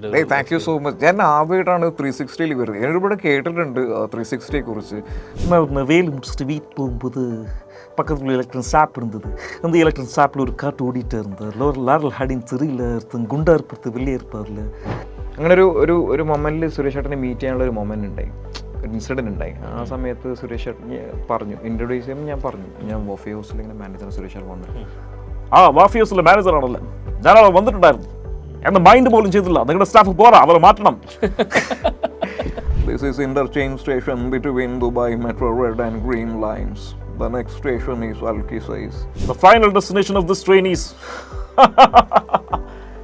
Thank you so much. ഞാൻ ആദ്യമായിട്ടാണ് 360 വരുന്നത്. ഞാൻ ഒരുപാട് കേട്ടിട്ടുണ്ട് 360 കുറിച്ച്. வேலு முடிச்சுட்டு வீட்டு போகும்போது பக்கத்தில் எலக்ட்ரன் ஷாப் இருந்தது. அந்த எலக்ட்ரன் ஷாப்பில் ஒரு காட்டு ஓடிட்டு இருந்தார். லாரல் ஹாடின் தெரியல ஒருத்தன் குண்டா இருப்பது வெளியே இருப்பார்ல. അങ്ങനെ ഒരു മൊമെൻറ്റിൽ സുരേഷ് ചേട്ടനെ മീറ്റ് ചെയ്യാനുള്ള ഒരു മൊമെൻറ്റ് ഉണ്ടായി, ഒരു ഇൻസിഡൻറ്റ് ഉണ്ടായി. ആ സമയത്ത് സുരേഷ് ചേട്ടൻ പറഞ്ഞു, ഇൻട്രൊഡ്യൂസ് ചെയ്യുമ്പോൾ ഞാൻ പറഞ്ഞു, ഞാൻ വോഫി ഹൗസിൽ ഇങ്ങനെ മാനേജർ സുരേഷ് ചേട്ടൻ വന്നു. ആ വാഫി ഹൗസിലെ മാനേജറാണല്ലേ, ഞാനവിടെ വന്നിട്ടുണ്ടായിരുന്നു. എന്റെ മൈൻഡ് പോലും ചെയ്തില്ല, നിങ്ങളുടെ സ്റ്റാഫ് പോരാ, അവരെ മാറ്റണം. This is interchange station between Dubai Metro Red and Green lines. The next station is Alkisais. The final destination of this train is.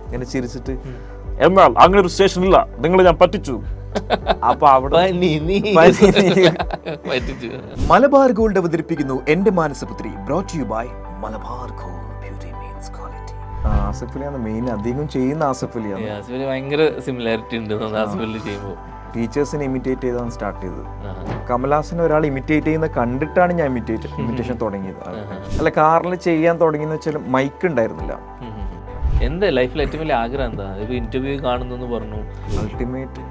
ഇങ്ങനെ ചിരിച്ചിട്ട്, എന്നാൽ അങ്ങനെ ഒരു സ്റ്റേഷൻ ഇല്ല, നിങ്ങളെ ഞാൻ പറ്റിച്ചു. അപ്പൊ അവിടെ മലബാർ ഗോൾഡ് അവതരിപ്പിക്കുന്നു Ente Manasaputhri, brought you by Malabar Gold. Beauty means quality. Asif അലിയാണ് മെയിൻ അധികം ചെയ്യുന്ന. ആസിഫ് അലിയാണ്. ഭയങ്കര സിമിലാരിറ്റി ഉണ്ട് ആസിഫ് അലി ചെയ്യുമ്പോൾ. ടീച്ചേഴ്സിനെ ഇമിറ്റേറ്റ് ചെയ്താണ് സ്റ്റാർട്ട് ചെയ്തത്. കമൽഹാസനെ ഒരാൾ ഇമിറ്റേറ്റ് ചെയ്യുന്ന കണ്ടിട്ടാണ് ഞാൻ ഇമിറ്റേഷൻ തുടങ്ങിയത്. അല്ല, കാറിൽ ചെയ്യാൻ തുടങ്ങിയെന്ന് വെച്ചാൽ മൈക്ക് ഉണ്ടായിരുന്നില്ല. എന്താ ലൈഫിൽ ഏറ്റവും വലിയ ആഗ്രഹം എന്താ? ഇപ്പൊ ഇന്റർവ്യൂ കാണുന്നു പറഞ്ഞു. അൾട്ടിമേറ്റ്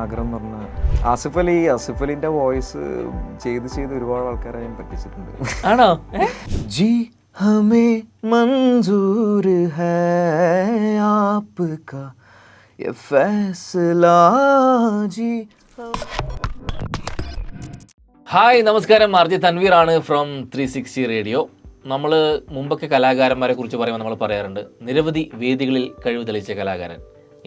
ആഗ്രഹം എന്ന് പറഞ്ഞാൽ ആസിഫ് അലിന്റെ വോയിസ് ചെയ്ത് ഒരുപാട് ആൾക്കാരെ ഞാൻ പറ്റിച്ചിട്ടുണ്ട്. ആണോ? ജി ഹമേ മൻസൂർ ഹൈ ആപ്കാ യെ ഫൈസലാ ജി. ഹായ്, നമസ്കാരം. ആർജെ തൻവീർ ആണ് ഫ്രം 360 റേഡിയോ. നമ്മൾ മുമ്പൊക്കെ കലാകാരന്മാരെ കുറിച്ച് പറയുമ്പോൾ നമ്മൾ പറയാറുണ്ട് നിരവധി വേദികളിൽ കഴിവ് തെളിയിച്ച കലാകാരൻ.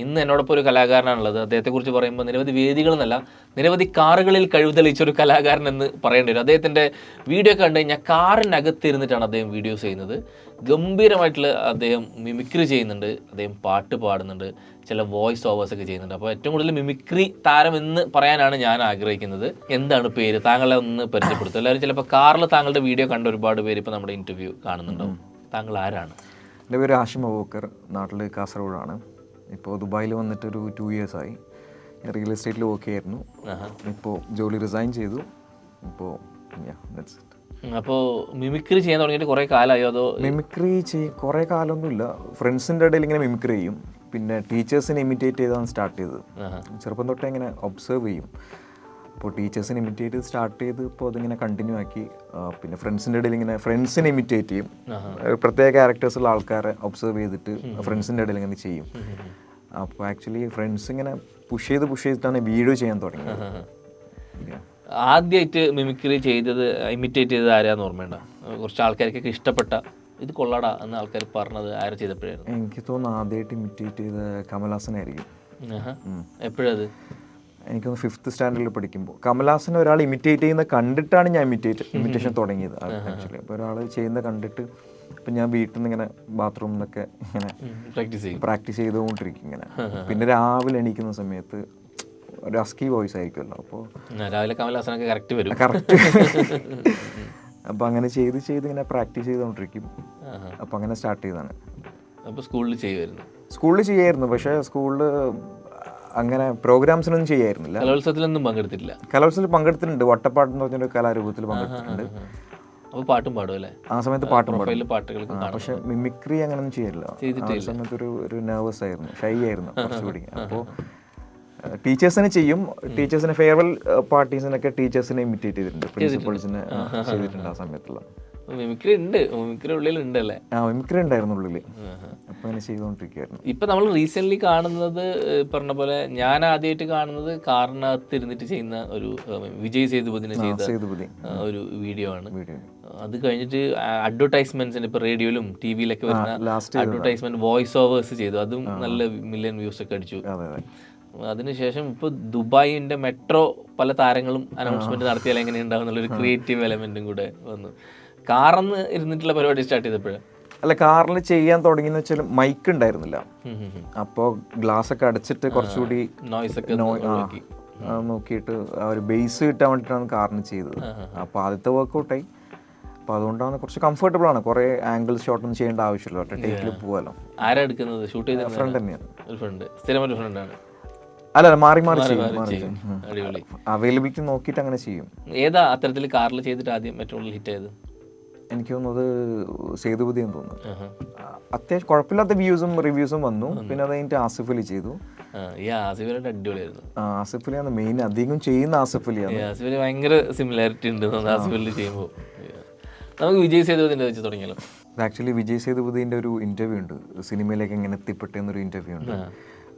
ഇന്ന് എന്നോടൊപ്പം ഒരു കലാകാരനാണുള്ളത്. അദ്ദേഹത്തെക്കുറിച്ച് പറയുമ്പോൾ നിരവധി വേദികളെന്നല്ല, നിരവധി കാറുകളിൽ കഴിവ് തെളിയിച്ച ഒരു കലാകാരൻ എന്ന് പറയേണ്ടി വരും. അദ്ദേഹത്തിൻ്റെ വീഡിയോ കണ്ടു കഴിഞ്ഞാൽ കാറിനകത്തിരുന്നിട്ടാണ് അദ്ദേഹം വീഡിയോസ് ചെയ്യുന്നത്. ഗംഭീരമായിട്ടുള്ള അദ്ദേഹം മിമിക്രി ചെയ്യുന്നുണ്ട്, അദ്ദേഹം പാട്ട് പാടുന്നുണ്ട്, ചില വോയിസ് ഓവേഴ്സ് ഒക്കെ ചെയ്യുന്നുണ്ട്. അപ്പോൾ ഏറ്റവും കൂടുതൽ മിമിക്രി താരം എന്ന് പറയാനാണ് ഞാൻ ആഗ്രഹിക്കുന്നത്. എന്താണ് പേര്? താങ്കളെ ഒന്ന് പരിചയപ്പെടുത്തും. എല്ലാവരും ചിലപ്പോൾ കാറിൽ താങ്കളുടെ വീഡിയോ കണ്ട ഒരുപാട് പേര് ഇപ്പോൾ നമ്മുടെ ഇൻ്റർവ്യൂ കാണുന്നുണ്ടാവും. താങ്കൾ ആരാണ്? എൻ്റെ പേര് ആഷിം അബൂബക്കർ, നാട്ടിൽ കാസർഗോഡാണ്. ഇപ്പോൾ ദുബായിൽ വന്നിട്ട് ഒരു 2 years ആയി. റിയൽ എസ്റ്റേറ്റിൽ വർക്ക് ചെയ്യായിരുന്നു. ഇപ്പോൾ ജോലി റിസൈൻ ചെയ്തു. ഇപ്പോൾ അപ്പോൾ മിമിക്രി ചെയ്യാൻ തുടങ്ങിയിട്ട് കുറേ കാലമായോ? അതോ മിമിക്രി കുറേ കാലമൊന്നുമില്ല. ഫ്രണ്ട്സിൻ്റെ ഇടയിൽ ഇങ്ങനെ മിമിക്രി ചെയ്യും. പിന്നെ ടീച്ചേഴ്സിനെ ഇമിറ്റേറ്റ് ചെയ്താണ് സ്റ്റാർട്ട് ചെയ്തത്. ചെറുപ്പം തൊട്ടേ ഇങ്ങനെ ഒബ്സർവ് ചെയ്യും. അപ്പോൾ ടീച്ചേഴ്സിനെ ഇമിറ്റേറ്റ് ചെയ്ത് സ്റ്റാർട്ട് ചെയ്ത് ഇപ്പോൾ അതിങ്ങനെ കണ്ടിന്യൂ ആക്കി. പിന്നെ ഫ്രണ്ട്സിൻ്റെ ഇടയിൽ ഇങ്ങനെ ഫ്രണ്ട്സിനെ ഇമിറ്റേറ്റ് ചെയ്യും. പ്രത്യേക ക്യാരക്ടേഴ്സുള്ള ആൾക്കാരെ ഒബ്സർവ് ചെയ്തിട്ട് ഫ്രണ്ട്സിൻ്റെ ഇടയിൽ ഇങ്ങനെ ചെയ്യും. അപ്പോൾ ആക്ച്വലി ഫ്രണ്ട്സ് ഇങ്ങനെ പുഷ് ചെയ്തിട്ടാണ് വീഡിയോ ചെയ്യാൻ തുടങ്ങിയത്. ആദ്യമായിട്ട് മിമിക്രി ചെയ്തത്, ഇമിറ്റേറ്റ് ചെയ്തത് ആരാന്ന് ഓർമ്മയുണ്ടോ? കുറച്ച് ആൾക്കാർക്കൊക്കെ ഇഷ്ടപ്പെട്ട ഇത് കൊള്ളാടാ എന്ന് ആൾക്കാർ പറഞ്ഞത് ആരും ചെയ്തപ്പോഴായിരുന്നു? എനിക്ക് തോന്നുന്നു ആദ്യമായിട്ട് ഇമിറ്റേറ്റ് ചെയ്ത കമൽഹാസനായിരിക്കും. എപ്പോഴത്? എനിക്കൊന്ന് 5th സ്റ്റാൻഡേർഡിൽ പഠിക്കുമ്പോൾ കമൽഹാസനെ ഒരാൾ ഇമിറ്റേറ്റ് ചെയ്യുന്ന കണ്ടിട്ടാണ് ഞാൻ ഇമിറ്റേഷൻ തുടങ്ങിയത്. ആക്ച്വലി അപ്പോൾ ഒരാൾ ചെയ്യുന്ന കണ്ടിട്ട് ഇപ്പം ഞാൻ വീട്ടിൽ നിന്ന് ഇങ്ങനെ ബാത്റൂമിൽ നിന്നൊക്കെ ഇങ്ങനെ പ്രാക്ടീസ് ചെയ്തുകൊണ്ടിരിക്കും ഇങ്ങനെ. പിന്നെ രാവിലെ എണീക്കുന്ന സമയത്ത് ഒരു ഹസ്കി വോയിസ് ആയിരിക്കുമല്ലോ, അപ്പോൾ രാവിലെ കമൽഹാസനൊക്കെ കറക്റ്റ് വരും. അപ്പോൾ അങ്ങനെ ചെയ്ത് ഇങ്ങനെ പ്രാക്ടീസ് ചെയ്തുകൊണ്ടിരിക്കും. അപ്പോൾ അങ്ങനെ സ്റ്റാർട്ട് ചെയ്തതാണ്. അപ്പോൾ സ്കൂളിൽ ചെയ്യായിരുന്നു. പക്ഷേ സ്കൂളിൽ അങ്ങനെ പ്രോഗ്രാംസിനൊന്നും ചെയ്യായിരുന്നില്ല. കലോത്സവത്തിലൊന്നും പങ്കെടുത്തിട്ടില്ല? കലോത്സവത്തിൽ പങ്കെടുത്തിട്ടുണ്ട്. വട്ടപ്പാട്ട് എന്ന് പറഞ്ഞൊരു കലാരൂപത്തിൽ പങ്കെടുത്തിട്ടുണ്ട്. അപ്പോൾ പാട്ടും പാടും അല്ലേ? ആ സമയത്ത് പാട്ടും പാടും. പാട്ടുകൾക്ക് പക്ഷെ മിമിക്രി അങ്ങനെയൊന്നും ചെയ്യില്ല. ആ സമയത്ത് ഒരു നെർവസ് ആയിരുന്നു, ഷൈ ആയിരുന്നു കുറച്ചുകൂടി. അപ്പോൾ ടീച്ചേഴ്സിനെ ചെയ്യും. ടീച്ചേഴ്സിനെ ഫെയർവെൽ പാർട്ടീസിനൊക്കെ ടീച്ചേഴ്സിനെ ഇമിറ്റേറ്റ് ചെയ്തിട്ടുണ്ട്, പ്രിൻസിപ്പൾസിനെ ചെയ്തിട്ടുണ്ട്. ആ സമയത്തുള്ള മിമിക്രി ഉള്ളിലുണ്ടല്ലേ? മിമിക്രി ഉണ്ടായിരുന്നു ഉള്ളിൽ. അപ്പോൾ അങ്ങനെ ചെയ്തുകൊണ്ടിരിക്കുകയായിരുന്നു. ഇപ്പം നമ്മൾ റീസെൻ്റ്ലി കാണുന്നത് പറഞ്ഞ പോലെ, ഞാൻ ആദ്യമായിട്ട് കാണുന്നത് കാറിനകത്ത് ഇരുന്നിട്ട് ചെയ്യുന്ന ഒരു വിജയ് സേതുപതിനെ ചെയ്ത ഒരു വീഡിയോ ആണ്. അത് കഴിഞ്ഞിട്ട് അഡ്വർടൈസ്മെന്റ്സിന് ഇപ്പോൾ റേഡിയോയിലും ടി വിയിലൊക്കെ വരുന്ന അഡ്വർടൈസ്മെന്റ് വോയിസ് ഓവേഴ്സ് ചെയ്തു. അതും നല്ല മില്യൺ വ്യൂസ് ഒക്കെ അടിച്ചു. അതിനുശേഷം ഇപ്പോൾ ദുബായിൻ്റെ മെട്രോ പല താരങ്ങളും അനൗൺസ്മെന്റ് നടത്തിയാൽ എങ്ങനെ ഉണ്ടാവും എന്നുള്ളൊരു ക്രിയേറ്റീവ് എലമെന്റും കൂടെ വന്നു. കാറിന്ന് ഇരുന്നിട്ടുള്ള പരിപാടി സ്റ്റാർട്ട് ചെയ്തപ്പോഴാണ്. അല്ല, കാറിൽ ചെയ്യാൻ തുടങ്ങിയെന്ന് വെച്ചാൽ മൈക്ക് ഉണ്ടായിരുന്നില്ല. അപ്പോൾ ഗ്ലാസ് ഒക്കെ അടച്ചിട്ട് കുറച്ചുകൂടി നോയ്സ് ഒക്കെ നോക്കിയിട്ട് ഒരു ബേസ് കിട്ടാൻ വേണ്ടിയിട്ടാണ് കാറിന് ചെയ്തത്. അപ്പോൾ ആദ്യത്തെ വർക്കൗട്ടായി. അപ്പോൾ അതുകൊണ്ടാണ് കുറച്ച് കംഫർട്ടബിൾ ആണ്. കുറേ ആംഗിൾ ഷോട്ടൊന്നും ചെയ്യേണ്ട ആവശ്യമില്ല, ഒറ്റ ടേക്കിൽ പോകാലോ. ആരാ എടുക്കുന്നത്? ഷൂട്ട് ചെയ്ത ഫ്രണ്ട് തന്നെയാണ്. ഒരു ഫ്രണ്ട്, സ്ഥിരമൊരു ഫ്രണ്ടാണ്? അല്ല, മാറി ചെയ്യും. അവൈലബിലിറ്റി നോക്കിയിട്ട് അങ്ങനെ ചെയ്യും. ഏതാ അത്തരത്തിൽ കാറിൽ ചെയ്തിട്ട് ആദ്യം ഏറ്റവും കൂടുതൽ ഹിറ്റ് ആയത്? എനിക്ക് തോന്നുന്നത് സേതുപതി എന്ന് തോന്നുന്നു. അത്യാവശ്യം കുഴപ്പമില്ലാത്ത വ്യൂസും റിവ്യൂസും വന്നു. പിന്നെ അത് കഴിഞ്ഞിട്ട് ആസിഫ് അലി ചെയ്തു. ഈ ആസിഫ് അലി അടിപൊളിയായിരുന്നു. ആസിഫ് അലിയാണ് മെയിൻ, അധികം ചെയ്യുന്ന ആസിഫ് അലിയാണ്. ആസിഫ് അലി ഭയങ്കര സിമിലാരിറ്റി ഉണ്ട് ആസിഫ് അലി ചെയ്യുമ്പോൾ. നമുക്ക് വിജയ് സേതുപതിൻ്റെ വെച്ച് തുടങ്ങിയല്ലോ. ആക്ച്വലി വിജയ് സേതുപതിൻ്റെ ഒരു ഇൻ്റർവ്യൂ ഉണ്ട്, സിനിമയിലേക്ക് എങ്ങനെ എത്തിപ്പെട്ടെന്നൊരു ഇൻ്റർവ്യൂ ഉണ്ട്.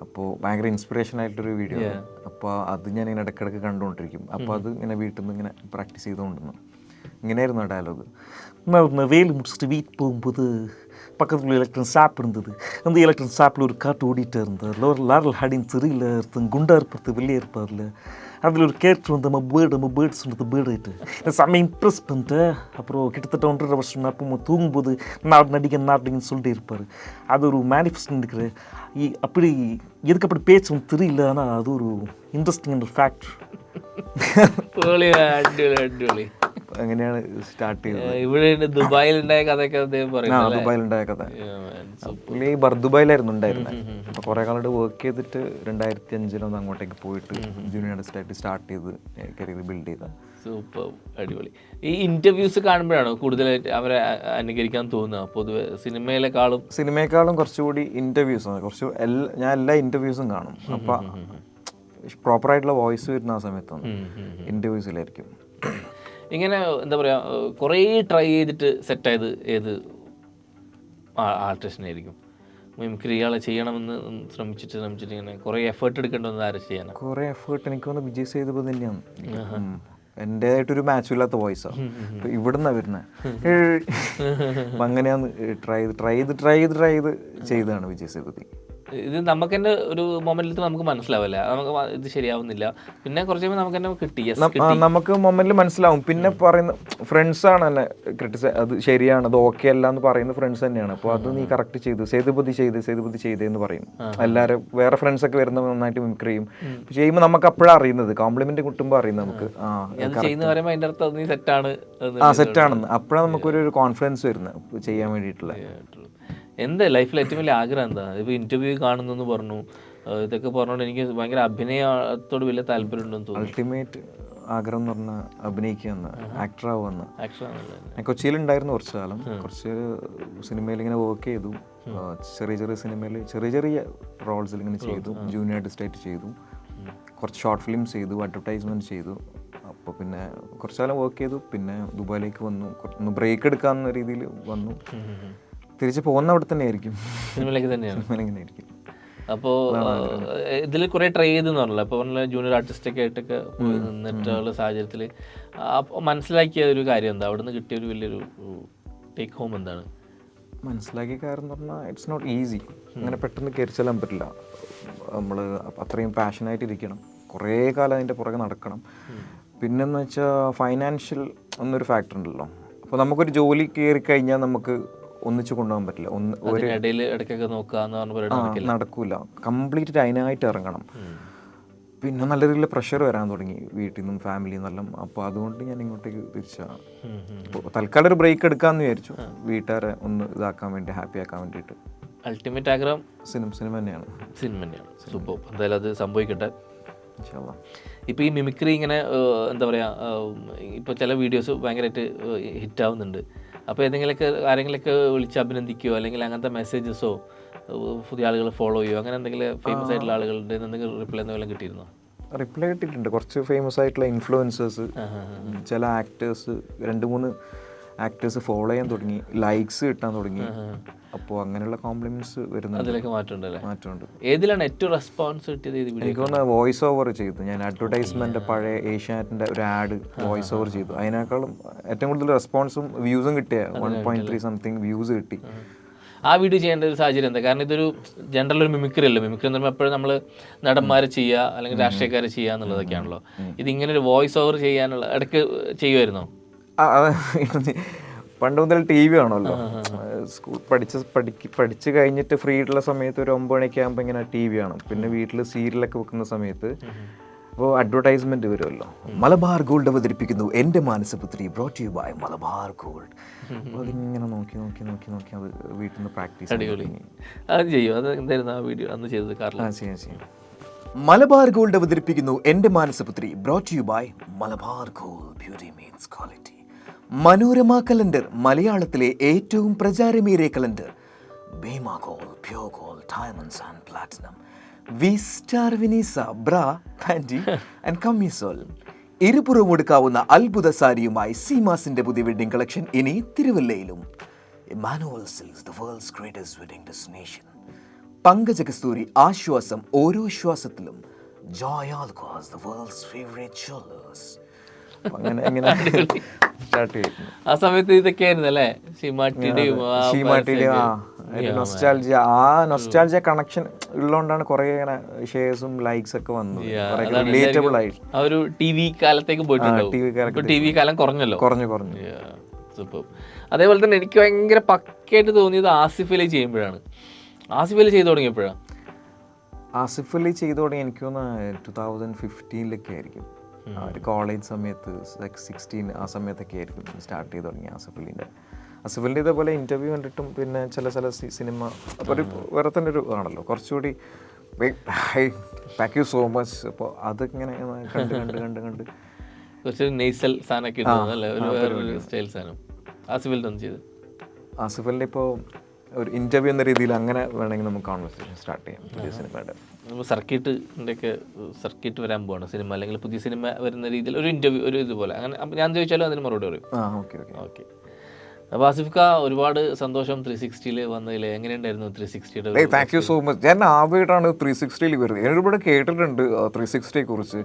അപ്പോൾ ഭയങ്കര ഇൻസ്പിറേഷൻ ആയിട്ടൊരു വീഡിയോ. അപ്പോൾ അത് ഞാൻ ഇങ്ങനെ ഇടയ്ക്കിടയ്ക്ക് കണ്ടുകൊണ്ടിരിക്കും. അപ്പോൾ അത് ഇങ്ങനെ വീട്ടിൽ നിന്ന് ഇങ്ങനെ പ്രാക്ടീസ് ചെയ്തുകൊണ്ടിരുന്നു. ഇങ്ങനെയായിരുന്നു ആ ഡയലോഗ്. நான் வேலை முடிச்சுட்டு வீட்டுக்கு போகும்போது பக்கத்தில் உள்ள எலக்ட்ரன் ஷாப் இருந்தது. அந்த எலக்ட்ரன் ஷாப்பில் ஒரு காட்டு ஓடிட்டே இருந்தார். லாரல் ஹாடின் தெரியல ஒருத்தன் குண்டா இருப்பது வெளியே இருப்பார்ல, அதில் ஒரு கேரக்டர் வந்து நம்ம பேர்டு சொன்னது பேர்டு ஆகிட்டு செம்ம இம்ப்ரெஸ் பண்ணிட்டேன். அப்புறம் கிட்டத்தட்ட 1.5 வருஷம் அப்போ தூங்கும்போது நாட்டிங்கன்னு சொல்லிட்டு இருப்பார். அது ஒரு மேனிஃபெஸ்ட் இருக்கிற அப்படி எதுக்கு அப்படி பேச்சு வந்து தெரியல. ஆனால் அது ஒரு இன்ட்ரெஸ்டிங் ஃபேக்ட். അടിപൊളി. അങ്ങനെയാണ് സ്റ്റാർട്ട് ചെയ്തത്. ഇവിടെ ദുബായിലുണ്ടായ കഥയൊക്കെ അദ്ദേഹം പറയുന്നത്. ദുബായിലുണ്ടായ കഥ. പുള്ളി ദുബായിലായിരുന്നു ഉണ്ടായിരുന്നത്. അപ്പോൾ കുറേ കാലമായിട്ട് വർക്ക് ചെയ്തിട്ട് 2005 അങ്ങോട്ടേക്ക് പോയിട്ട് ജൂനിയർ ആർട്ടിസ്റ്റായിട്ട് സ്റ്റാർട്ട് ചെയ്ത് കരിയർ ബിൽഡ് ചെയ്ത. സൂപ്പർ, അടിപൊളി. ഈ ഇന്റർവ്യൂസ് കാണുമ്പോഴാണോ കൂടുതലായിട്ട് അവരെ അനുകരിക്കാൻ തോന്നുക? പൊതുവെ സിനിമയെക്കാളും കുറച്ചുകൂടി ഇൻ്റർവ്യൂസാണ്. ഞാൻ എല്ലാ ഇൻ്റർവ്യൂസും കാണും. അപ്പോൾ പ്രോപ്പറായിട്ടുള്ള വോയിസ് വരുന്ന ആ സമയത്താണ് ഇൻ്റർവ്യൂസിലായിരിക്കും. ഇങ്ങനെ എന്താ പറയുക, കുറേ ട്രൈ ചെയ്തിട്ട് സെറ്റായത് ഏത് ആർട്ടിസ്റ്റിനായിരിക്കും? മിമിക്രി ഇയാളെ ചെയ്യണമെന്ന് ശ്രമിച്ചിട്ട് ഇങ്ങനെ കുറേ എഫേർട്ട് എടുക്കേണ്ടതെന്ന് ആരും ചെയ്യാനാണ്? കുറേ എഫേർട്ട് എനിക്ക് തോന്നുന്നു വിജയ് സേതുപതി തന്നെയാണ്. എൻ്റെതായിട്ടൊരു മാച്ചുമില്ലാത്ത വോയിസാണ്. ഇവിടുന്നാണ് വരുന്നത്. അപ്പം അങ്ങനെയാണ് ട്രൈ ചെയ്ത് ചെയ്തതാണ് വിജയ് സേതുപതി. ഇത് നമുക്ക് തന്നെ ഒരു മൊമെന്റിൽ നമുക്ക് മനസ്സിലാവില്ല, നമുക്ക് ഇത് ശരിയാവുന്നില്ല. പിന്നെ കുറച്ച് കഴിയുമ്പോൾ നമുക്ക് തന്നെ കിട്ടി, നമുക്ക് മൊമെന്റിൽ മനസ്സിലാവും. പിന്നെ പറയുന്ന ഫ്രണ്ട്സാണ് തന്നെ അത് ശരിയാണ്, അത് ഓക്കെ അല്ല എന്ന് പറയുന്ന ഫ്രണ്ട്സ് തന്നെയാണ്. അപ്പോൾ അത് നീ കറക്റ്റ് ചെയ്തു, സേതുപതി ചെയ്തേന്ന് പറയും. എല്ലാവരും വേറെ ഫ്രണ്ട്സൊക്കെ വരുന്ന നന്നായിട്ട് മിമിക്രി ചെയ്യും. ചെയ്യുമ്പോൾ നമുക്ക് അപ്പോഴാണ് അറിയുന്നത്, കോംപ്ലിമെന്റ് കിട്ടുമ്പോൾ അറിയുന്നത് നമുക്ക് ചെയ്യുന്ന പറയുമ്പോൾ അതിൻ്റെ അർത്ഥം നീ സെറ്റാണെന്ന്. അപ്പോഴാണ് നമുക്കൊരു കോൺഫിഡൻസ് വരുന്നത് ചെയ്യാൻ വേണ്ടിയിട്ടുള്ള. എന്താ ലൈഫിൽ ഏറ്റവും വലിയ ആഗ്രഹം എന്താ? ഇപ്പോൾ ഇൻ്റർവ്യൂ കാണുന്നെന്ന് പറഞ്ഞു, ഇതൊക്കെ പറഞ്ഞുകൊണ്ട് എനിക്ക് ഭയങ്കര അഭിനയത്തോട് വലിയ താല്പര്യം ഉണ്ടെന്ന് തോന്നുന്നു. അൾട്ടിമേറ്റ് ആഗ്രഹം എന്ന് പറഞ്ഞാൽ അഭിനയിക്കുക, ആക്ടറാവുമെന്ന്. ഞാൻ കൊച്ചിയിലുണ്ടായിരുന്നു കുറച്ച് കാലം. കുറച്ച് സിനിമയിൽ ഇങ്ങനെ വർക്ക് ചെയ്തു. ചെറിയ സിനിമയിൽ ചെറിയ റോൾസിൽ ഇങ്ങനെ ചെയ്തു. ജൂനിയർ ആർട്ടിസ്റ്റായിട്ട് ചെയ്തു. കുറച്ച് ഷോർട്ട് ഫിലിംസ് ചെയ്തു, അഡ്വർടൈസ്മെൻറ്റ് ചെയ്തു. അപ്പോൾ പിന്നെ കുറച്ച് കാലം വർക്ക് ചെയ്തു. പിന്നെ ദുബായിലേക്ക് വന്നു, ഒന്ന് ബ്രേക്ക് എടുക്കാവുന്ന രീതിയിൽ വന്നു. തിരിച്ച് പോകുന്ന അവിടെ തന്നെ ആയിരിക്കും, സിനിമയിലേക്ക് തന്നെയാണ്. ആയിരിക്കും. അപ്പോൾ ഇതിൽ കുറേ ട്രൈ ചെയ്തെന്ന് പറഞ്ഞല്ലോ. അപ്പോൾ പറഞ്ഞ ജൂനിയർ ആർട്ടിസ്റ്റൊക്കെ ആയിട്ടൊക്കെ പോയി നിന്നിട്ടുള്ള സാഹചര്യത്തിൽ അപ്പോൾ മനസ്സിലാക്കിയ ഒരു കാര്യം എന്താ? അവിടെ നിന്ന് കിട്ടിയ ഒരു വലിയൊരു ടേക്ക് ഹോം എന്താണ്? മനസ്സിലാക്കിയ കാര്യം എന്ന് പറഞ്ഞാൽ ഇറ്റ്സ് നോട്ട് ഈസി. അങ്ങനെ പെട്ടെന്ന് കയറി ചെല്ലാൻ പറ്റില്ല. നമ്മൾ അത്രയും പാഷനായിട്ടിരിക്കണം, കുറേ കാലം അതിൻ്റെ പുറകെ നടക്കണം. പിന്നെന്ന് വെച്ചാൽ ഫൈനാൻഷ്യൽ എന്നൊരു ഫാക്ടർ ഉണ്ടല്ലോ. അപ്പോൾ നമുക്കൊരു ജോലി കയറി കഴിഞ്ഞാൽ നമുക്ക് ഒന്നിച്ച് കൊണ്ടുപോകാൻ പറ്റില്ല. നടക്കൂല. കംപ്ലീറ്റ് അതിനായിട്ട് ഇറങ്ങണം. പിന്നെ നല്ല രീതിയിൽ പ്രഷർ വരാൻ തുടങ്ങി വീട്ടിൽ നിന്നും ഫാമിലിയിൽ നിന്നെല്ലാം. അപ്പോൾ അതുകൊണ്ട് ഞാൻ ഇങ്ങോട്ടേക്ക് തിരിച്ചാണ്. അപ്പോൾ തൽക്കാലം ഒരു ബ്രേക്ക് എടുക്കാമെന്ന് വിചാരിച്ചു, വീട്ടുകാരെ ഒന്ന് ഇതാക്കാൻ വേണ്ടി, ഹാപ്പി ആക്കാൻ വേണ്ടിയിട്ട്. അൾട്ടിമേറ്റ് ആഗ്രഹം സിനിമ തന്നെയാണ്. സൂപ്പർ. എന്തായാലും അത് സംഭവിക്കട്ടെ. ഇപ്പോൾ ഈ മിമിക്രി ഇങ്ങനെ എന്താ പറയുക, ഇപ്പോൾ ചില വീഡിയോസ് ഭയങ്കരമായിട്ട് ഹിറ്റാവുന്നുണ്ട്. അപ്പോൾ ആരെങ്കിലൊക്കെ വിളിച്ച് അഭിനന്ദിക്കുകയോ അല്ലെങ്കിൽ അങ്ങനത്തെ മെസ്സേജസോ പുതിയ ആളുകൾ ഫോളോ ചെയ്യുമോ, അങ്ങനെ എന്തെങ്കിലും ഫേമസ് ആയിട്ടുള്ള ആളുകളുടെ എന്തെങ്കിലും റിപ്ലൈ എന്തെങ്കിലും കിട്ടിയിരുന്നോ? റിപ്ലൈ കിട്ടിയിട്ടുണ്ട്. കുറച്ച് ഫേമസ് ആയിട്ടുള്ള ഇൻഫ്ലുവൻസേഴ്സ്, ചില ആക്ടേഴ്സ്, 2-3 ആക്ടേഴ്സ് ഫോളോ ചെയ്യാൻ തുടങ്ങി, ലൈക്സ് കിട്ടാൻ തുടങ്ങി. അപ്പോൾ അങ്ങനെയുള്ള കോംപ്ലിമെന്റ്സ് വരുന്നുണ്ട്. അതിലൊക്കെ മാറ്റമുണ്ട്. ഏതിലാണ് ഏറ്റവും റെസ്പോൺസ് കിട്ടിയത്? എനിക്ക് തോന്നുന്നത് വോയിസ് ഓവർ ചെയ്തു. ഞാൻ അഡ്വർടൈസ്മെന്റ് പഴയ ഏഷ്യാനെറ്റിന്റെ ഒരു ആഡ് വോയിസ് ഓവർ ചെയ്തു. അതിനേക്കാളും ഏറ്റവും കൂടുതൽ റെസ്പോൺസും വ്യൂസും കിട്ടിയ 1.3 സംതിങ് വ്യൂസ് കിട്ടി. ആ വീഡിയോ ചെയ്യേണ്ട ഒരു സാഹചര്യം എന്താ? കാരണം ഇതൊരു ജനറൽ ഒരു മിമിക്രി അല്ലോ. മിമിക്രി എന്ന് പറയുമ്പോൾ എപ്പോഴും നമ്മൾ നടന്മാരെ ചെയ്യുക അല്ലെങ്കിൽ രാഷ്ട്രീയക്കാരെ ചെയ്യുക എന്നുള്ളതൊക്കെയാണല്ലോ. ഇതിങ്ങനെ ഒരു വോയിസ് ഓവർ ചെയ്യാനുള്ള ഇടയ്ക്ക് ചെയ്യുമായിരുന്നോ? പണ്ട് മുതൽ TV ആണല്ലോ. സ്കൂൾ പഠിച്ച് കഴിഞ്ഞിട്ട് ഫ്രീ ഉള്ള സമയത്ത് ഒരു 9 മണിയൊക്കെ ആകുമ്പോൾ ഇങ്ങനെ TV ആണ്. പിന്നെ വീട്ടിൽ സീരിയലൊക്കെ വെക്കുന്ന സമയത്ത് അപ്പോൾ അഡ്വർടൈസ്മെന്റ് വരുമല്ലോ. മലബാർ ഗോൾഡ് അവതരിപ്പിക്കുന്നു Ente Manasaputhri, brought you by Malabar Gold. അതിങ്ങനെ നോക്കി അത് വീട്ടിൽ നിന്ന് പ്രാക്ടീസ്. അടിപൊളി. അത് ചെയ്യും. അത് എന്തായിരുന്നു ആ വീഡിയോ അന്ന് ചെയ്തത്? ചെയ്യാം. മലബാർ ഗോൾഡ് അവതരിപ്പിക്കുന്നു Ente Manasaputhri, brought you by Malabar Gold, beauty means quality. Manorama calendar മലയാളത്തിലെ ഏറ്റവും പ്രചാരമേറിയ calendar. Bhima Gold, pure gold, diamonds and platinum, V Star വിനീസ, ബ്രാ, പാൻറ്റി ആൻഡ് കമ്മീസോൾ. ഇരുപുറവും എടുക്കാവുന്ന അത്ഭുത സാരിയുമായി സീമാസിന്റെ പുതിയ വെഡിങ് കളക്ഷൻ ഇനി തിരുവല്ലയിലും. Emmanuel Silks, the world's greatest wedding destination. Pankaja Kasthuri, ആശ്വാസം ഓരോ ശ്വാസത്തിലും. Joy Alukkas, the world's favorite jewelers. അങ്ങനെ എങ്ങനെ സ്റ്റാർട്ട് ചെയ്യും. ആ സമയത്ത് ഇതൊക്കെയായിരുന്നു അല്ലേ, ഷീമാട്ടിയുടെയും നൊസ്റ്റാൾജിയ, ആ നൊസ്റ്റാൾജിയ കണക്ഷൻ ഉള്ളതുകൊണ്ടാണ് കുറെ ഇങ്ങനെ ഷെയർസും ലൈക്സ് ഒക്കെ വന്നത്, റിലേറ്റബിൾ ആയിട്ട്. ആ ഒരു ടി വി കാലത്തേക്ക് പോയിട്ടുണ്ടാവും. ടി വി കാലം കുറഞ്ഞല്ലോ, കുറഞ്ഞു. സൂപ്പർ. അതേപോലെ തന്നെ എനിക്ക് ഭയങ്കര പക്കയായിട്ട് തോന്നിയത് ആസിഫ് അലി ചെയ്യുമ്പോഴാണ്. ആസിഫ് അലി ചെയ്തു തുടങ്ങിയപ്പോഴാണ്. ആസിഫ് അലി ചെയ്തു തുടങ്ങി എനിക്ക് തോന്നുന്നു 2015 ആയിരിക്കും. ഒരു കോളേജ് സമയത്ത് 16 ആ സമയത്തൊക്കെ ആയിരിക്കും സ്റ്റാർട്ട് ചെയ്ത് തുടങ്ങി ആസിഫ് അലിൻ്റെ ഇതേപോലെ ഇൻ്റർവ്യൂ കണ്ടിട്ടും പിന്നെ ചില സിനിമ അപ്പോൾ ഒരു വേറെ തന്നെ ഒരു ആണല്ലോ, കുറച്ചുകൂടി താങ്ക് യു സോ മച്ച്. അപ്പോൾ അതിങ്ങനെ കണ്ട് കുറച്ച് നെയ്സൽ സാധനമൊക്കെ ഇടുന്നത് അല്ലേ, ഒരു സ്റ്റൈൽ സാധനം. ആസിഫ് അലി ചെയ്ത് ആസിഫ് അലിൻ്റെ ഇപ്പോൾ ഒരു ഇൻ്റർവ്യൂ എന്ന രീതിയിൽ അങ്ങനെ വേണമെങ്കിൽ നമുക്ക് കോൺവെർസേഷൻ സ്റ്റാർട്ട് ചെയ്യാം പുതിയ സിനിമയുടെ. നമ്മൾ സർക്കിട്ട് വരാൻ പോവാണ് സിനിമ, അല്ലെങ്കിൽ പുതിയ സിനിമ വരുന്ന രീതിയിൽ ഒരു ഇൻ്റർവ്യൂ ഒരു ഇതുപോലെ അങ്ങനെ. അപ്പം ഞാൻ ചോദിച്ചാലും അതിന് മറുപടി പറയും. ഓക്കെ. അപ്പോൾ ആസിഫ് ഖാ, ഒരുപാട് സന്തോഷം 360 വന്നതിൽ. എങ്ങനെയുണ്ടായിരുന്നു 360? Thank you so much. ഞാൻ ആദ്യമായിട്ടാണ് 360 വരുന്നത്. ഞാനിവിടെ കേട്ടിട്ടുണ്ട് 360 കുറിച്ച്.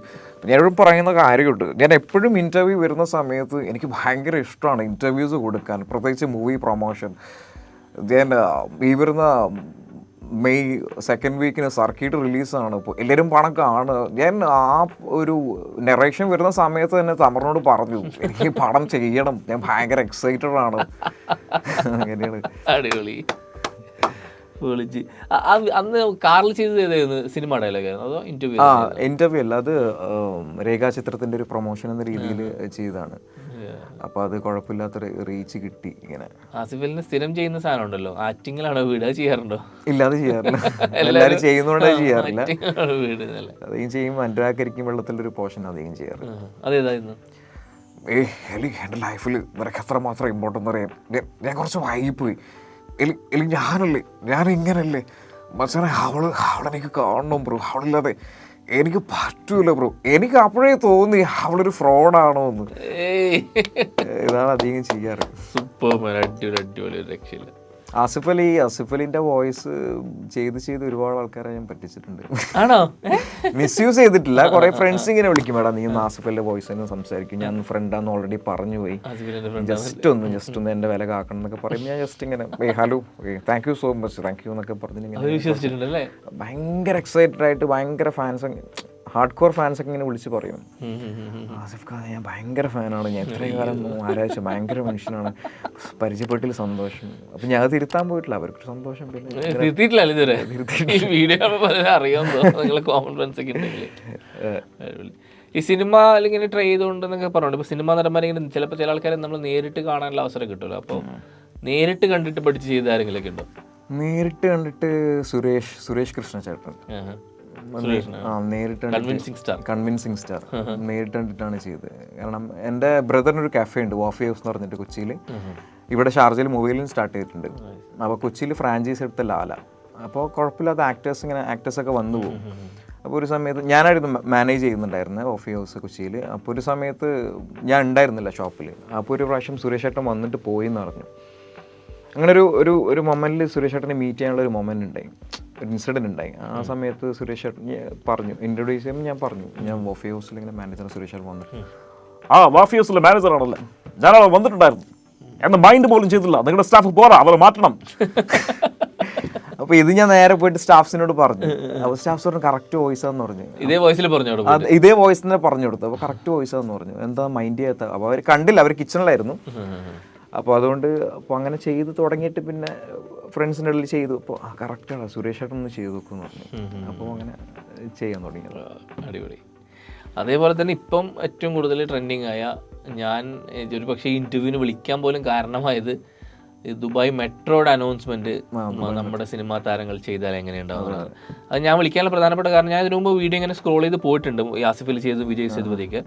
ഞാനിവിടെ പറയുന്ന കാര്യമുണ്ട്, ഞാൻ എപ്പോഴും ഇൻ്റർവ്യൂ വരുന്ന സമയത്ത് എനിക്ക് ഭയങ്കര ഇഷ്ടമാണ് ഇൻ്റർവ്യൂസ് കൊടുക്കാൻ, പ്രത്യേകിച്ച് മൂവി പ്രൊമോഷൻ. ഞാൻ ഈ വരുന്ന മെയ് 2nd വീക്കിന് സർക്കിട്ട് റിലീസാണ്. ഇപ്പോൾ എല്ലാവരും പണം കാണുക. ഞാൻ ആ ഒരു നെറേഷൻ വരുന്ന സമയത്ത് തന്നെ തമറിനോട് പറഞ്ഞു എനിക്ക് പടം ചെയ്യണം, ഞാൻ ഭയങ്കര എക്സൈറ്റഡ് ആണ്. അങ്ങനെയാണ്. അടിപൊളി. വിളിച്ച് അന്ന് കാറിൽ ചെയ്തത് ഏതായിരുന്നു? സിനിമ ഡയലോഗായിരുന്നു അതോ ഇൻ്റർവ്യൂ? ഇൻ്റർവ്യൂ അല്ല, അത് രേഖാചിത്രത്തിൻ്റെ ഒരു പ്രൊമോഷൻ എന്ന രീതിയിൽ ചെയ്തതാണ്. അപ്പോൾ അത് കുഴപ്പമില്ലാത്ത റീച്ച് കിട്ടി. ഇങ്ങനെ ആസിഫ് അലിന് സ്ഥിരം ചെയ്യുന്ന സാധനം ഉണ്ടല്ലോ, ആക്ടിങ്ങിലാണോ വീട്? അത് ചെയ്യാറുണ്ടോ? ഇല്ല, അത് ചെയ്യാറില്ല. എല്ലാവരും ചെയ്യുന്നതുകൊണ്ട് ചെയ്യാറില്ല. അധികം ചെയ്യുമ്പോൾ അനുരാഗരിക്കും വെള്ളത്തിലൊരു പോർഷൻ അധികം ചെയ്യാറില്ല. അതേതായിരുന്നു? എൻ്റെ ലൈഫിൽ നിനക്ക് എത്രമാത്രം ഇമ്പോർട്ടൻ്റ് അറിയാം. ഞാൻ കുറച്ച് വൈകിപ്പോയി. ഞാൻ ഇങ്ങനല്ലേ മച്ചാനെ, അവളെനിക്ക് കാണണം ബ്രോ, അവളില്ലാതെ എനിക്ക് പറ്റൂല ബ്രോ. എനിക്ക് അപ്പോഴേ തോന്നി അവളൊരു ഫ്രോഡാണോ എന്ന്. ഇതാണ് അധികം ചെയ്യാറ്. സൂപ്പർ, അടിപൊളി, രക്ഷയില്ല. ആസിഫ് അലിൻ്റെ വോയിസ് ചെയ്ത് ഒരുപാട് ആൾക്കാരെ ഞാൻ പറ്റിച്ചിട്ടുണ്ട്. ആണോ? മിസ്യൂസ് ചെയ്തിട്ടില്ല. കുറെ ഫ്രണ്ട്സ് ഇങ്ങനെ വിളിക്കും, മേഡം നീ ഒന്ന് ആസിഫ് അലിൻ്റെ വോയിസ് തന്നെ സംസാരിക്കും, ഞാൻ ഫ്രണ്ടാന്ന് ഓൾറെഡി പറഞ്ഞു പോയി, ജസ്റ്റ് ഒന്ന് എൻ്റെ വില കാക്കണം എന്നൊക്കെ പറയും. ഞാൻ ജസ്റ്റ് ഇങ്ങനെ hello thank you so much, thank you എന്നൊക്കെ പറഞ്ഞിങ്ങനെ ഭയങ്കര എക്സൈറ്റഡ് ആയിട്ട് ഭയങ്കര ഫാൻസ്, ഹാർഡ് കോർ ഫാൻസ് ഒക്കെ ഇങ്ങനെ വിളിച്ച് പറയും, ആസിഫ് ഖാൻ ഞാൻ ഭയങ്കര ഫാനാണ്, ഞാൻ ഇത്രയും കാലം ആരാഴ്ച ഭയങ്കര മനുഷ്യനാണ്, പരിചയപ്പെട്ടിൽ സന്തോഷം. അപ്പം ഞാൻ തിരുത്താൻ പോയിട്ടില്ല, അവർക്കൊരു സന്തോഷം. ഈ സിനിമ ഇങ്ങനെ ട്രൈ ചെയ്തുകൊണ്ടെന്നൊക്കെ പറഞ്ഞിട്ട് ഇപ്പോൾ സിനിമാ നടന്മാരിങ്ങനെ ചിലപ്പോൾ ചില ആൾക്കാരെ നമ്മൾ നേരിട്ട് കാണാനുള്ള അവസരം കിട്ടുമല്ലോ, അപ്പോൾ നേരിട്ട് കണ്ടിട്ട് പഠിച്ച് ചെയ്ത ആരെങ്കിലൊക്കെ ഉണ്ടോ? നേരിട്ട് കണ്ടിട്ട് സുരേഷ് കൃഷ്ണ ചേട്ടൻ നേരിട്ട് കൺവിൻസിങ് സ്റ്റാർ നേരിട്ട് കണ്ടിട്ടാണ് ചെയ്തത്. കാരണം എൻ്റെ ബ്രദറിനൊരു കഫേ ഉണ്ട്, വാഫി ഹൗസ് എന്ന് പറഞ്ഞിട്ട് കൊച്ചിയിൽ. ഇവിടെ ഷാർജയിൽ മൊബൈലിൽ സ്റ്റാർട്ട് ചെയ്തിട്ടുണ്ട്. അപ്പോൾ കൊച്ചിയിൽ ഫ്രാഞ്ചൈസ് എടുത്ത ലാല. അപ്പോൾ കുഴപ്പമില്ലാത്ത ആക്ടേഴ്സൊക്കെ വന്നു പോകും. അപ്പോൾ ഒരു സമയത്ത് ഞാനായിരുന്നു മാനേജ് ചെയ്യുന്നുണ്ടായിരുന്നു വാഫി ഹൗസ് കൊച്ചിയിൽ. അപ്പോൾ ഒരു സമയത്ത് ഞാൻ ഉണ്ടായിരുന്നില്ല ഷോപ്പിൽ. അപ്പോൾ ഒരു പ്രാവശ്യം സുരേഷ് ചേട്ടൻ വന്നിട്ട് പോയി എന്ന് പറഞ്ഞു. അങ്ങനെ ഒരു മൊമെൻറ്റിൽ സുരേഷ് ചേട്ടനെ മീറ്റ് ചെയ്യാനുള്ള ഒരു മൊമെൻ്റ് ഉണ്ടായി, ഒരു ഇൻസിഡൻറ്റ് ഉണ്ടായി. ആ സമയത്ത് സുരേഷ് ചേട്ടൻ പറഞ്ഞു, ഇൻട്രൊഡ്യൂസ് ചെയ്യുമ്പോൾ ഞാൻ പറഞ്ഞു ഞാൻ വാഫി ഹൗസിൽ ഇങ്ങനെ മാനേജർ സുരേഷ് ചേട്ടൻ വന്നിട്ട്. വാഫി ഹൗസിലെ മാനേജറാണല്ലേ, ഞാനവിടെ വന്നിട്ടുണ്ടായിരുന്നു, എന്നെ മൈൻഡ് പോലും ചെയ്തില്ല, നിങ്ങളുടെ സ്റ്റാഫ് പോരാ, അവരെ മാറ്റണം. അപ്പോൾ ഇത് ഞാൻ നേരെ പോയിട്ട് സ്റ്റാഫ്സിനോട് പറഞ്ഞു. അപ്പോൾ സ്റ്റാഫ്സ് പറഞ്ഞു കറക്റ്റ് വോയിസാന്ന് പറഞ്ഞു. ഇതേ വോയിസിൽ ഇതേ വോയിസ് തന്നെ പറഞ്ഞു കൊടുത്തു. അപ്പോൾ കറക്റ്റ് വോയിസാന്ന് പറഞ്ഞു. എന്താ മൈൻഡ് ചെയ്യാത്ത? അപ്പോൾ അവർ കണ്ടില്ല, അവർ കിച്ചണിലായിരുന്നു. അപ്പോൾ അതുകൊണ്ട് അപ്പോൾ അങ്ങനെ ചെയ്ത് തുടങ്ങിയിട്ട് പിന്നെ ഫ്രണ്ട്സിൻ്റെ ഇടയിൽ ചെയ്തു. അപ്പോൾ കറക്റ്റാണ് സുരേഷ് ചേട്ടൻ ഒന്ന് ചെയ്തു നോക്കുമെന്ന് പറഞ്ഞു. അപ്പോൾ അങ്ങനെ ചെയ്യാൻ തുടങ്ങിയത്. അടിപൊളി. അതേപോലെ തന്നെ ഇപ്പം ഏറ്റവും കൂടുതൽ ട്രെൻഡിങ് ആയ, ഞാൻ ഒരു പക്ഷേ ഇൻ്റർവ്യൂവിന് വിളിക്കാൻ പോലും കാരണമായത് ദുബായ് മെട്രോയുടെ അനൗൺസ്മെൻറ്റ് നമ്മുടെ സിനിമാ താരങ്ങൾ ചെയ്താൽ എങ്ങനെയുണ്ടാവുന്നത്. അത് ഞാൻ വിളിക്കാനുള്ള പ്രധാനപ്പെട്ട കാരണം, ഞാൻ ഇതിനു മുമ്പ് വീഡിയോ ഇങ്ങനെ സ്ക്രോൾ ചെയ്ത് പോയിട്ടുണ്ട്, ആസിഫ് അലി ചെയ്തു, വിജയ് സേതുപതിക്ക്.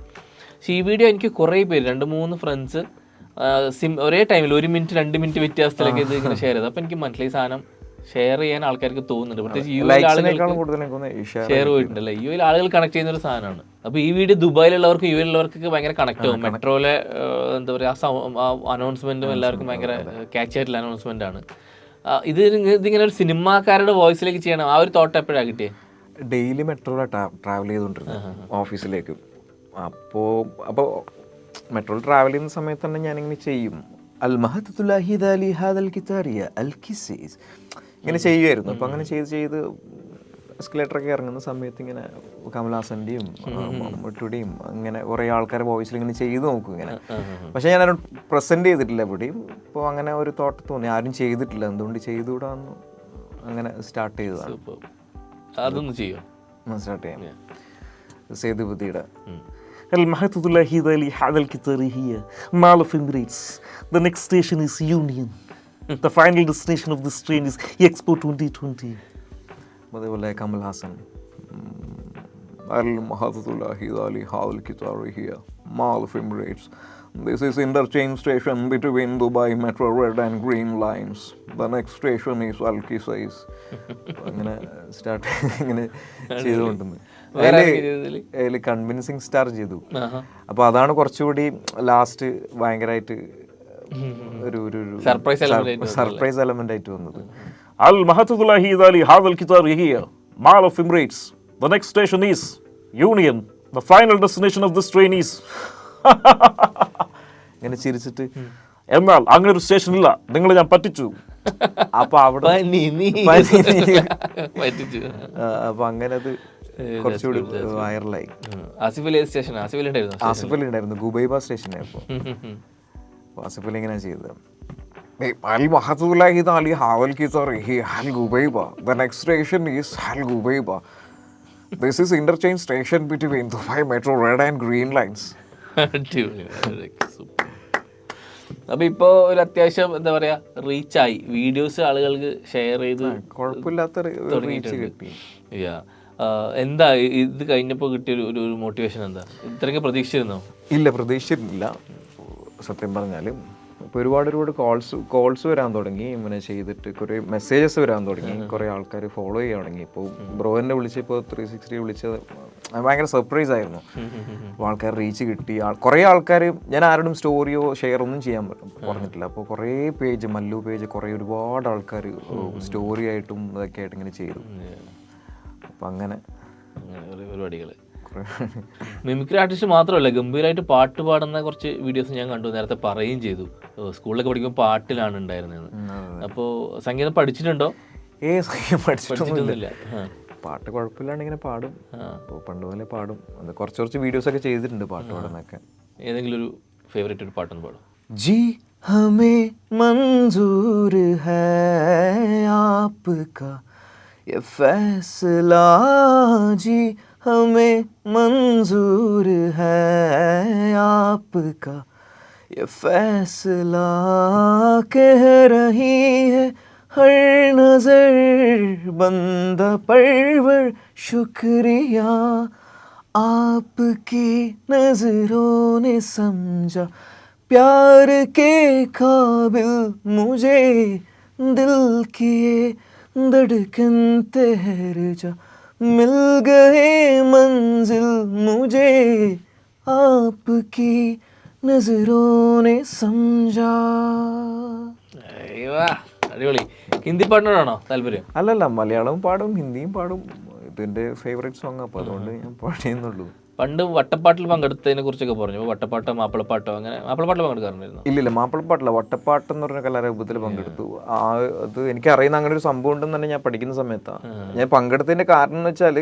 പക്ഷേ ഈ വീഡിയോ എനിക്ക് കുറേ പേര് 2-3 ഫ്രണ്ട്സ് ഒരേ ടൈമിൽ 1 മിനിറ്റ് 2 മിനിറ്റ് വ്യത്യാസത്തിലൊക്കെ ഇത് ഇങ്ങനെ ഷെയർ ചെയ്തത്. അപ്പോൾ എനിക്ക് മനസ്സിലായി സാധനം ഷെയർ ചെയ്യാൻ ആൾക്കാർക്ക് തോന്നുന്നുണ്ട്. പ്രത്യേകിച്ച് യു എൽ ആളുകൾക്ക് ഷെയർ പോയിട്ടുണ്ടല്ലേ, യു എൽ ആളുകൾ കണക്ട് ചെയ്യുന്ന ഒരു സാധനമാണ്. അപ്പോൾ ഈ വീഡിയോ ദുബായിലുള്ളവർക്ക് യു എല്ലുള്ളവർക്കൊക്കെ ഭയങ്കര കണക്ട് ആവും. മെട്രോയിലെ എന്താ പറയുക അനൗൺസ്മെന്റും എല്ലാവർക്കും ഭയങ്കര ക്യാച്ച് ആയിട്ടുള്ള അനൗൺസ്മെന്റ് ആണ്. ഇതിങ്ങനെ ഒരു സിനിമാക്കാരുടെ വോയിസിലേക്ക് ചെയ്യണം, ആ ഒരു തോട്ട് എപ്പോഴാണ് കിട്ടിയത്? ഡെയിലി മെട്രോയിലാണ് ട്രാവൽ ചെയ്തുകൊണ്ടിരുന്നത് ഓഫീസിലേക്ക്. അപ്പോൾ മെട്രോയിൽ ട്രാവൽ ചെയ്യുന്ന സമയത്ത് തന്നെ ഞാനിങ്ങനെ ചെയ്യും. ഇങ്ങനെ ചെയ്യുമായിരുന്നു. അപ്പോൾ അങ്ങനെ ചെയ്ത് എസ്കലേറ്ററൊക്കെ ഇറങ്ങുന്ന സമയത്ത് ഇങ്ങനെ കമൽഹാസൻ്റെയും മമ്മൂട്ടിയുടെയും അങ്ങനെ കുറേ ആൾക്കാരെ വോയിസിൽ ഇങ്ങനെ ചെയ്ത് നോക്കും ഇങ്ങനെ. പക്ഷേ ഞാനത് പ്രസൻറ്റ് ചെയ്തിട്ടില്ല എവിടെയും. ഇപ്പോൾ അങ്ങനെ ഒരു തോട്ട് തോന്നി, ആരും ചെയ്തിട്ടില്ല, എന്തുകൊണ്ട് ചെയ്തുകൂടാന്ന് അങ്ങനെ സ്റ്റാർട്ട് ചെയ്തതാണ്. അതൊന്ന് ചെയ്യും, സ്റ്റാർട്ട് ചെയ്യാം. സേതുപതിയുടെ المحطة الوحيدة لهذا القطار هي Mall of Emirates. The next station is Union. The final destination of this train is Expo 2020. അതേപോലെ Kamal Haasan المحطة الوحيدة لهذا القطار هي Mall of Emirates. This is interchange station between Dubai Metro Red and Green lines. The next station is Al-Qisais. അങ്ങനെ start ഇങ്ങനെ ചെയ്തുകൊണ്ടിരുന്നത്. അതിൽ convincing star ചെയ്തു. അപ്പോൾ അതാണ് കുറച്ചുകൂടി last ഭയങ്കരമായിട്ട് ഒരു സർപ്രൈസ് എലമെന്റ് ആയിട്ട് വന്നത്. المحطة الوحيدة لهذا القطار هي Mall of Emirates. The next station is Union. The final destination of this train is ഇങ്ങനെ ചിരിച്ചിട്ട് എന്നാൽ അങ്ങനെ ഒരു സ്റ്റേഷൻ ഇല്ല, നിങ്ങളെ ഞാൻ പറ്റിച്ചു. അപ്പൊ അവിടെ അപ്പൊ അങ്ങനെ അത് കുറച്ചുകൂടി വൈറലായി. ആസിഫ് അലി സ്റ്റേഷൻ ആസിഫ് അലി ഉണ്ടായിരുന്നു ഗുബൈബ സ്റ്റേഷനായപ്പോൾ. ആസിഫ് അലി ഇങ്ങനെ ചെയ്തത് The next station is Al Ghubaiba. This is interchange station between Dubai Metro Red and Green lines. അപ്പൊ ഇപ്പോ ഒരു അത്യാവശ്യം എന്താ പറയാ റീച്ചായി, വീഡിയോസ് ആളുകൾക്ക് ഷെയർ ചെയ്ത് കുഴപ്പമില്ലാത്ത റീച്ച് കിട്ടി. എന്താ ഇത് കഴിഞ്ഞപ്പോൾ കിട്ടിയ ഒരു മോട്ടിവേഷൻ എന്താ? ഇത്രയൊക്കെ പ്രതീക്ഷിച്ചിരുന്നോ? ഇല്ല, പ്രതീക്ഷിച്ചിരുന്നില്ല സത്യം പറഞ്ഞാൽ. ഇപ്പോൾ ഒരുപാട് കോൾസ് വരാൻ തുടങ്ങി, ഇങ്ങനെ ചെയ്തിട്ട് കുറേ മെസ്സേജസ് വരാൻ തുടങ്ങി, കുറേ ആൾക്കാർ ഫോളോ ചെയ്യാൻ തുടങ്ങി. ഇപ്പോൾ ബ്രോനെ വിളിച്ചപ്പോൾ 360 വിളിച്ചത് ഭയങ്കര സർപ്രൈസ് ആയിരുന്നു. അപ്പോൾ ആൾക്കാർ റീച്ച് കിട്ടി. കുറേ ആൾക്കാർ, ഞാൻ ആരോടും സ്റ്റോറിയോ ഷെയർ ഒന്നും ചെയ്യാൻ പറഞ്ഞിട്ടില്ല. അപ്പോൾ കുറേ പേജ്, മല്ലു പേജ്, ഒരുപാട് ആൾക്കാർ സ്റ്റോറി ആയിട്ടും ഇതൊക്കെ ആയിട്ട് ഇങ്ങനെ ചെയ്തു. അപ്പം അങ്ങനെ പരിപാടികൾ. മിമിക്രി ആർട്ടിസ്റ്റ് മാത്രമല്ല, ഗംഭീരമായിട്ട് പാട്ട് പാടുന്ന കുറച്ച് വീഡിയോസ് ഞാൻ കണ്ടു. നേരത്തെ പറയുകയും ചെയ്തു സ്കൂളിലൊക്കെ പഠിക്കുമ്പോൾ പാട്ടിലാണ് ഉണ്ടായിരുന്നത്. അപ്പോൾ സംഗീതം പഠിച്ചിട്ടുണ്ടോ? സംഗീതം പഠിച്ചിട്ടൊന്നുമില്ല. പാട്ട് കുഴപ്പമില്ലാണ്ട് ഇങ്ങനെ പാടും. അപ്പോൾ പണ്ട് പോലെ പാടും. അത് കുറച്ച് വീഡിയോസ് ഒക്കെ ചെയ്തിട്ടുണ്ട് പാട്ട് പാടുന്നൊക്കെ. ഏതെങ്കിലും ഒരു ഫേവറേറ്റ് ഒരു പാട്ടൊന്ന് പാടും. जी हमें मंजूर है आपका ये फैसला, जी हमें मंजूर है आपका ये फैसला, कह रही है हर नजर बंदा परवर शुक्रिया, आपकी नजरों ने समझा प्यार के काबिल मुझे, दिल किए धड़कन ठहर जा, मिल गए मंजिल मुझे, आपकी नजरों ने समझा. അടിപൊളി. ഹിന്ദി പാട്ടിനോടാണോ താല്പര്യം? അല്ലല്ല, മലയാളവും പാടും ഹിന്ദിയും പാടും. ഇതിൻ്റെ ഫേവറേറ്റ് സോങ്. അപ്പോൾ അതുകൊണ്ട് ഞാൻ പാടിയെന്നുള്ളൂ. പണ്ട് വട്ടപ്പാട്ടിൽ പങ്കെടുത്തതിനെ കുറിച്ചൊക്കെ പറഞ്ഞു. വട്ടപ്പാട്ടോ മാപ്പിളപ്പാട്ടോ, അങ്ങനെ മാപ്പിളപ്പാട്ടിൽ പങ്കെടുക്കാറുണ്ടായിരുന്നു? ഇല്ലില്ല, മാപ്പിളപ്പാട്ടില്ല, വട്ടപ്പാട്ട് എന്ന് പറഞ്ഞ കലാരൂപത്തിൽ പങ്കെടുത്തു. അത് എനിക്കറിയുന്ന അങ്ങനെ ഒരു സംഭവം ഉണ്ടെന്ന് തന്നെ ഞാൻ പഠിക്കുന്ന സമയത്താണ്. ഞാൻ പങ്കെടുത്തതിൻ്റെ കാരണം എന്ന് വെച്ചാൽ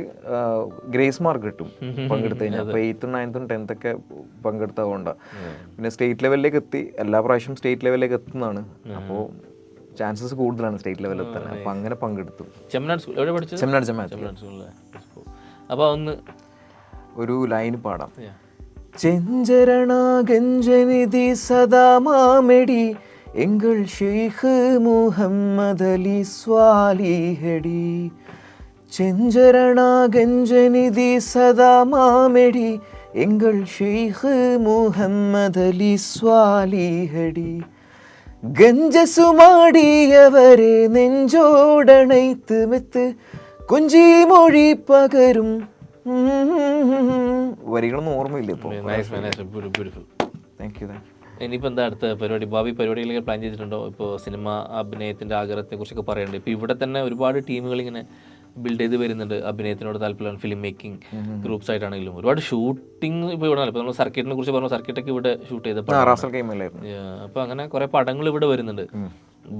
ഗ്രേസ് മാർക്ക് കിട്ടും പങ്കെടുത്തു കഴിഞ്ഞാൽ. അപ്പോൾ 8th, 9th, 10th ഒക്കെ പങ്കെടുത്തതുകൊണ്ടാണ്. പിന്നെ സ്റ്റേറ്റ് ലെവലിലേക്ക് എത്തി. എല്ലാ പ്രാവശ്യം സ്റ്റേറ്റ് ലെവലിലേക്ക് എത്തുന്നതാണ്. അപ്പോൾ ചാൻസസ് കൂടുതലാണ് സ്റ്റേറ്റ് ലെവലിൽ എത്താൻ. അപ്പം അങ്ങനെ പങ്കെടുത്തു. ചെമ്മനാട് സ്കൂൾ എവിടെ പഠിച്ചത്? ചെമ്മനാട്. അപ്പോൾ ഒന്ന് ഒരു ലൈൻ പാടാം. ചെഞ്ചരണ ഗഞ്ചനിധി സദാ മാമെടി എങ്കൾ ഷെയ്ഖ് മുഹമ്മദ് അലി സ്വാലിഹടി. ചെഞ്ചരണ ഗഞ്ചനിധി സദാ മാമെടി எங்கள் ஷேഖ് മുഹമ്മദ് അലി സ്വാലിഹടി ഗഞ്ചസുമാടിയവരെ നെഞ്ചോടണൈത്ത് മെത്ത് കൊഞ്ചി മൊഴി പകരും. വരികളൊന്നും ഓർമ്മയില്ല ഇപ്പോൾ. ബ്യൂട്ടിഫുൾ. Thank you. ഇനിയിപ്പോൾ എന്താ അടുത്ത പരിപാടി, ഭാവി പരിപാടികളൊക്കെ പ്ലാൻ ചെയ്തിട്ടുണ്ടോ? ഇപ്പോൾ സിനിമ അഭിനയത്തിൻ്റെ ആഗ്രഹത്തെ കുറിച്ചൊക്കെ പറയുന്നുണ്ട്. ഇപ്പോൾ ഇവിടെ തന്നെ ഒരുപാട് ടീമുകൾ ഇങ്ങനെ ബിൽഡ് ചെയ്ത് വരുന്നുണ്ട്. അഭിനയത്തിനോട് താല്പര്യമാണ്, ഫിലിം മേക്കിംഗ് ഗ്രൂപ്പ്സ് ആയിട്ടാണെങ്കിലും ഒരുപാട് ഷൂട്ടിംഗ് ഇപ്പോൾ ഇവിടെ. ഇപ്പോൾ നമ്മൾ സർക്കിറ്റിനെ കുറിച്ച് പറഞ്ഞു, സർക്കിറ്റൊക്കെ ഇവിടെ ഷൂട്ട് ചെയ്തപ്പോൾ അപ്പോൾ അങ്ങനെ കുറേ പടങ്ങൾ ഇവിടെ വരുന്നുണ്ട്.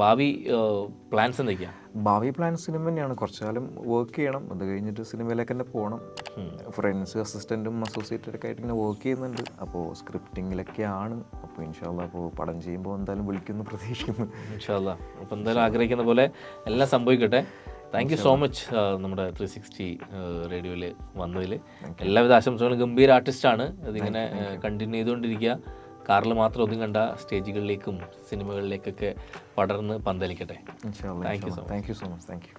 ഭാവി പ്ലാൻസ് എന്തൊക്കെയാണ്? ഭാവി പ്ലാൻ സിനിമ തന്നെയാണ്. കുറച്ചു കാലം വർക്ക് ചെയ്യണം, അത് കഴിഞ്ഞിട്ട് സിനിമയിലേക്ക് തന്നെ പോകണം. ഫ്രണ്ട്സ് അസിസ്റ്റൻറ്റും അസോസിയേറ്റഡൊക്കെ ആയിട്ട് ഇങ്ങനെ വർക്ക് ചെയ്യുന്നുണ്ട്. അപ്പോൾ സ്ക്രിപ്റ്റിങ്ങിലൊക്കെയാണ്. അപ്പോൾ ഇൻഷാല്ലാ അപ്പോൾ പടം ചെയ്യുമ്പോൾ എന്തായാലും വിളിക്കുന്നു പ്രതീക്ഷിക്കുന്നു. ഇൻഷാല്ലാ. അപ്പോൾ എന്തായാലും ആഗ്രഹിക്കുന്ന പോലെ എല്ലാം സംഭവിക്കട്ടെ. താങ്ക് യു സോ മച്ച് നമ്മുടെ 360 റേഡിയോയിൽ വന്നതിൽ. എല്ലാവിധ ആശംസകളും. ഗംഭീര ആർട്ടിസ്റ്റാണ്. അതിങ്ങനെ കണ്ടിന്യൂ ചെയ്തുകൊണ്ടിരിക്കുക. കാറിൽ മാത്രം ഒന്നും കണ്ട സ്റ്റേജുകളിലേക്കും സിനിമകളിലേക്കൊക്കെ പടർന്ന് പന്തലിക്കട്ടെ. ഇൻഷാല്ലാ. Thank you so much. Thank you so much. Thank you.